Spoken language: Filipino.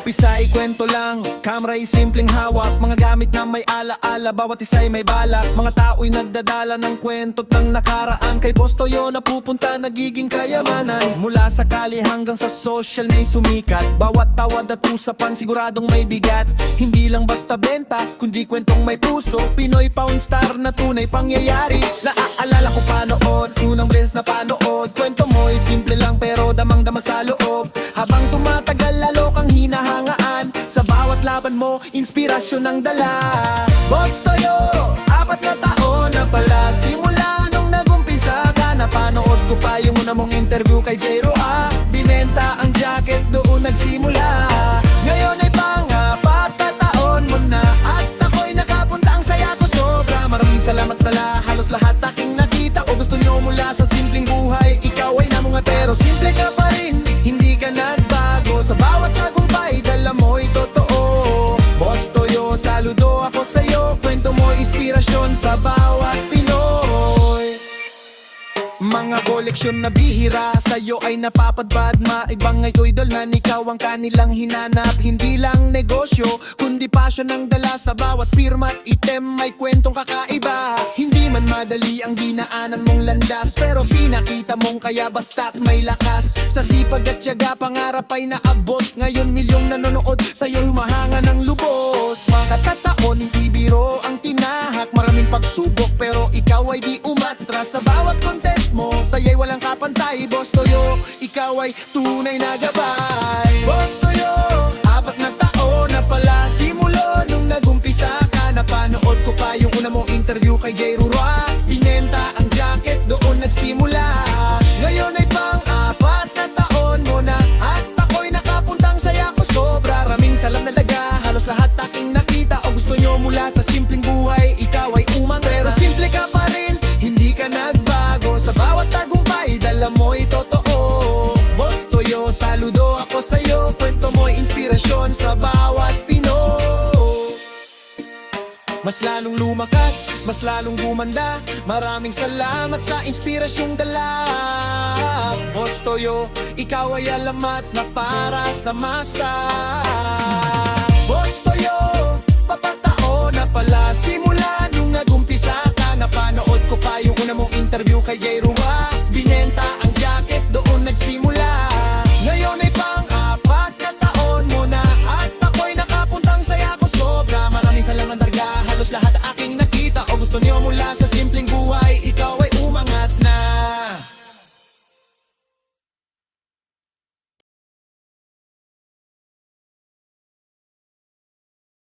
Umpisa ay kwento lang, camera ay simpleng hawak. Mga gamit na may alaala, bawat isa ay may balak. Mga tao'y nagdadala ng kwento't ng nakaraan. Kay Boss Toyo napupunta nagiging kayamanan. Mula sa kali hanggang sa social na'y sumikat. Bawat tawad at usapan siguradong may bigat. Hindi lang basta benta, kundi kwentong may puso. Pinoy Pawn Star na tunay pangyayari. Naaalala ko pa noon, unang beses na panood. Kwento mo ay simple lang pero damang-dama sa loob. Habang tumatagal lalo kang hinahangaan. Sa bawat laban mo, inspirasyon ang dala. Boss Toyo, 4 na taon na pala. Simula nung nagumpisa ka, napanood ko pa yung una mong interview kay J. Roa. Binenta ang jacket, doon nagsimula. Ngayon ay pang-4 na taon mo na, at ako'y nakapunta. Ang saya ko sobra, maraming salamat pala. Halos lahat aking nakita o gusto nyo mula sa simpleng buhay. Ikaw ay namunga pero simple ka pa rin, hindi ka nagbago. Sa bawat tagumpay, dala mo'y totoo. Boss Toyo, saludo ako sa'yo. Kwento mo inspirasyon sa bawat Pinoy. Mga koleksyon na bihira, sa'yo ay napapadpad. Maibang ay idol na ikaw ang kanilang hinanap. Hindi lang negosyo, kundi passion ang dala. Sa bawat firma at item may kwentong kakaiba. Hindi man madali ang dinaanan mong landas, pero pinakita mong kaya basta't may lakas. Sa sipag at tiyaga, pangarap ay naabot. Ngayon milyong nanonood, sa'yo humahanga ng lubos. Mga katataon, hindi biro ang tinahak. Maraming pagsubok, pero ikaw ay di umatras. Sa bawat content mo, sa'yo'y walang kapantay. Boss Toyo, ikaw ay tunay na gabay. Boss Toyo, 4 na taon na pala. Simula nung nagumpisa ka, napanood ko pa yung una mong interview kay J. Roa. Binenta ang jacket, doon nagsimula. Ngayon ay pang-4 na taon mo na, at ako'y nakapuntang saya ko sobra. Raming salam nalaga, halos lahat aking nakita o gusto nyo mula sa simpleng buhay. Ikaw ay umang pero simple ka pa rin, hindi ka nagbago. Sa bawat tagumpay, dala mo'y totoo. Boss Toyo, saludo ako sa'yo. Kwento mo'y inspirasyon sa bawat Pinoy. Mas lalong lumakas, mas lalong gumanda. Maraming salamat sa inspirasyong dala. Boss Toyo, ikaw ay alamat na para sa masa. Boss Toyo, 4 taon na pala. Simula nung nagumpisa ka, napanood ko pa yung una mong interview kay J. Roa. Binenta ang jacket, doon nagsimula. Ngayon ay pang-4 na taon mo na, at ako'y nakapuntang saya ko sobra. Maraming salamat talaga, halos lahat aking nakita o gusto niyo mula sa